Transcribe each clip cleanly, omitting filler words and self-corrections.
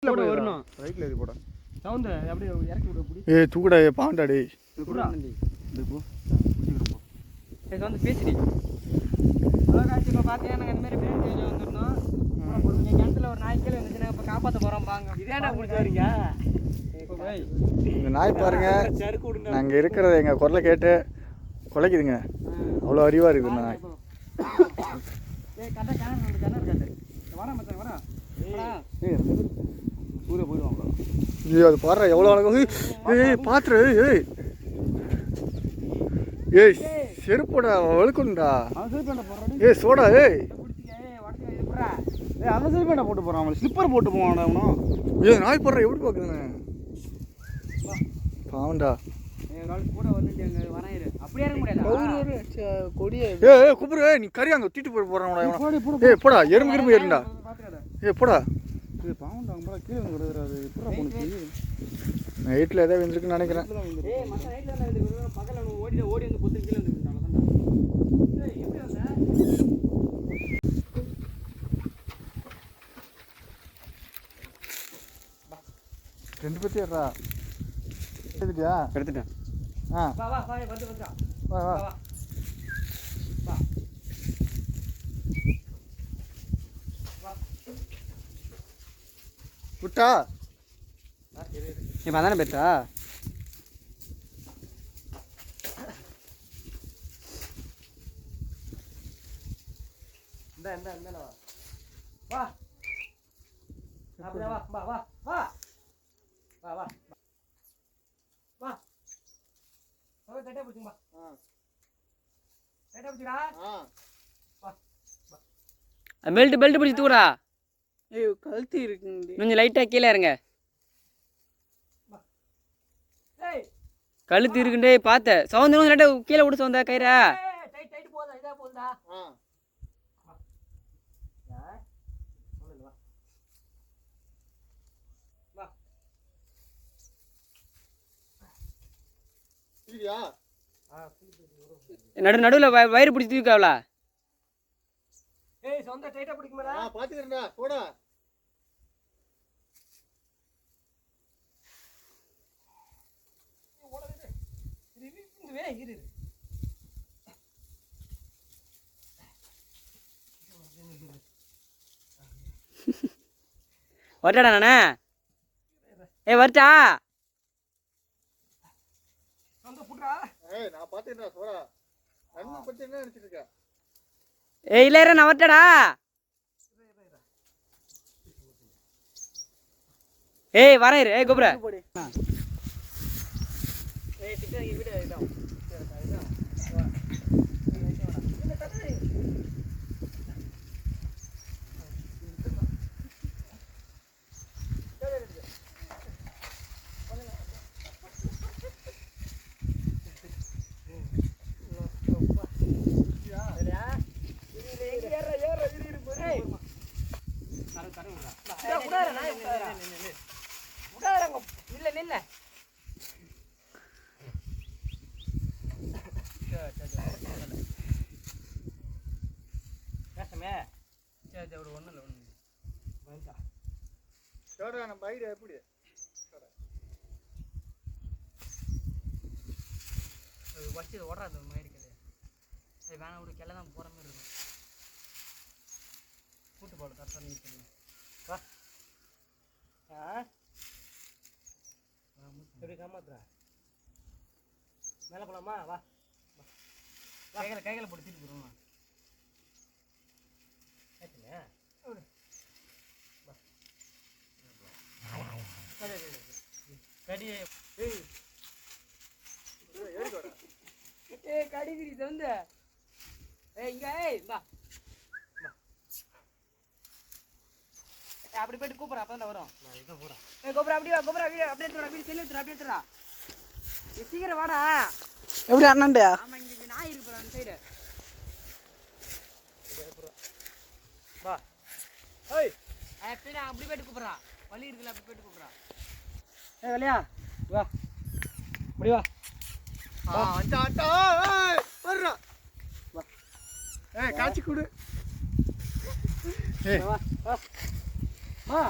வரணும் ரைட்ல ஏறி போடா சவுண்ட் அப்படியே இறக்கி விடு அப்படி ஏய் தூக்குடா பாண்டா டேய் குடுடா இது போ இது வந்து பேசிடி ஹலோ காய்ச்சி இப்போ பார்த்தீங்கன்னா நாங்கள் இந்த மாதிரி பிரியாணி செஞ்சு வந்துருந்தோம் எங்கள் கிணத்துல ஒரு நாய் கீழே இருந்துச்சுன்னா இப்போ காப்பாற்ற போகிறோம் பாங்க இதேடா முடிச்சு வரீங்க இந்த நாய் பாருங்க நாங்கள் இருக்கிறத எங்கள் குரலை கேட்டு குலைக்குதுங்க அவ்வளோ அறிவாக இருக்குது இந்த நாய் ஏய் கரெக்டாக கிணறு வந்து கிணறு காட்டு வரா மச்சான் வரா ஏய் ஊரே போயிடுவாங்க ஐயோ அது பாடுற எவ்வளோ அழகாக ஏய் பாத்துரு ஏய் ஏய் செருப்போடா வழுக்குண்டா ஏய் சோடா ஏய் அந்த செருப்பேண்டா போட்டு போகிறான் அவன் ஸ்லிப்பர் போட்டு போவான் அவனும் ஏய் நாய் போடுற எப்படி பார்க்குதுண்ணே பாவண்டா கூட வந்துட்டு அங்கே வராயிரு அப்படியே இருக்க முடியாது கொடியே ஏய் குப்புரு நீ கறி அங்கே தூட்டி போட்டு போகிறான் ஏய் போடா எறும்பு ஏறுண்டா ஏய் போடா பாவண்டா அவங்க கீழே வந்துடுறாரு எப்படா போனுச்சு நைட்டில் ஏதாவது வந்துருக்குன்னு நினைக்கிறேன் ஏய் மற்ற நைட்டில் வந்து பக்கத்தில் ஓடி வந்து பொத்து கீழே வந்துருக்காங்க எப்படி வந்த ரெண்டு பேர்த்தையும் ஏறா எடுத்துட்டியா எடுத்துட்டேன் ஆ வா வா வா வந்து வந்துடா வா வா வா விட்டா இப்போ அதானே பெற்றா இந்த வா அப்படியே வா வா வா வா வா வா வா ஓ கட்டே புடிங்க வா கட்டே புடிடா வா பெல்ட் பிடிச்சி தூக்குடா ஏய் கழுத்து இருக்குங்க கொஞ்சம் லைட்டா கீழே இறங்க கழுத்து இருக்குண்டே பார்த்த சவுந்தரம் லைட்டா கீழே விட சவுந்தா கயிறா டைட் போதா இதா போதா நடுவில் வயிறு பிடிச்சி தூக்காவலா ஏய் சொந்த டைட்டா பிடிக்குமாடா பாத்துக்கிறேன்டா போடா வரட்டாடா நானே ஏ வரட்டா ஏய் நான் பாத்துக்கிறேன் போடா நன்மை பத்தி என்ன நினைச்சிட்டு இருக்க ஏய் இல்ல நான் வரட்டடா ஏய் வரேன் ஏய் கோபுர ஏய் டிக்கெட் வீடியோ எடுடா நம்ம ஐடியா எப்படி வச்சு ஓடுறாது ஒரு மாதிரி இருக்குது சரி வேணாம் விட கிளை தான் போகிற மாதிரி இருக்கும் கூட்டு போட கரெக்டாக நீ சொல்லுங்க வா எப்படி காமாத்துறா மேலே போகலாமா வா கைகளை போட்டு தீட்டு போடுவோமா கேட்டுங்க கடி ஏய் கடிகிரி வந்து ஏய் இங்க ஏய் வா அப்படி போயிட்டு கூப்பிட்றா அப்போ தான் வரும் நான் இதை போகிறேன் ஏய் கோபுரா அப்படியே வா கோபுரா அப்படியே எடுத்துடா அப்படியே செல்லு எடுத்துடா அப்படியே எடுத்துடா சீக்கிரம் வாடா எப்படி அண்ணன்டா ஆமா இங்க நாய் இருக்கு அந்த சைடு வா ஏய் அப்படியே அப்படி போயிட்டு கூப்பிட்றா வலி இருக்குல்ல அப்படி போயிட்டு கூப்பிட்றா ஏய் வலியா வா அப்படி வா வர்றா ஏய் காட்சி கொடு ஏய் வா வா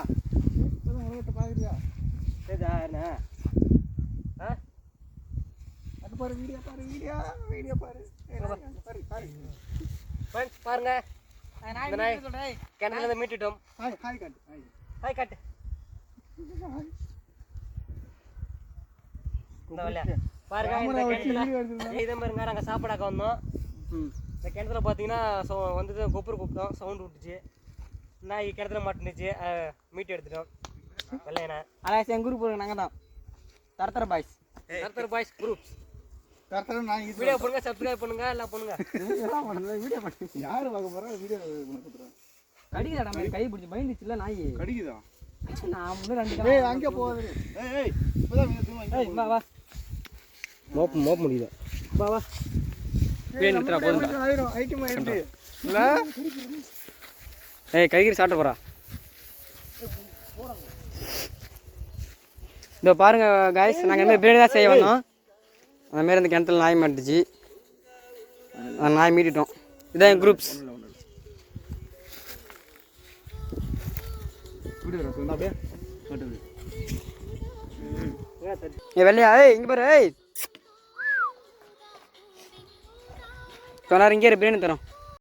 அது பாரு வீடியோ பாரு ஃப்ரெண்ட்ஸ் பாருங்க இந்த நாய் கிணத்துல இருந்து மீட்டுட்டோம். ஹாய் காட்டு இந்த வழியா பாருங்க. இந்த கிணத்துல இதே மாதிரிங்க நாங்கள் சாப்பாடாக்க வந்தோம். இந்த கிணத்துல பார்த்தீங்கன்னா வந்துட்டு கொப்புரு கூப்பிட்டோம், சவுண்டு விட்டுச்சு. நாய் கிணத்துல மாட்டுனுச்சு, மீட்டு எடுத்துட்டோம். வெள்ளையண்ணா அதான் எங்கள் குரூப் நாங்கள் தான் தரத்தர பாய்ஸ் குரூப். வீடியோ பண்ணுங்க, சப்ஸ்கிரைப் பண்ணுங்க, எல்லாம் பண்ணுங்க. யாரு பார்க்க போறா வீடியோ கடிக்குதாடா மாதிரி கை பிடிச்சி பயந்துச்சுல நாய். கடிக்குதா? நான் முன்னே 2 அங்கே போகுது. வா வா மோப் முடியுது. வா வா ஆயிரும் ஐட்டம் ஆயிடுது இல்ல? கைகறி சாப்பிட போறா. இதோ பாருங்க காய்ஸ், நாங்கள் இந்த பிரியாணி தான் செய்ய வந்தோம். அதுமாரி அந்த கிணத்துல நாய் மாட்டுச்சு, அந்த நாய் மீட்டிட்டோம். இதான் என் குரூப்ஸ். வெள்ளையா இங்கே பாரு. சொன்னார் இங்கே பிரியாணி தரோம்.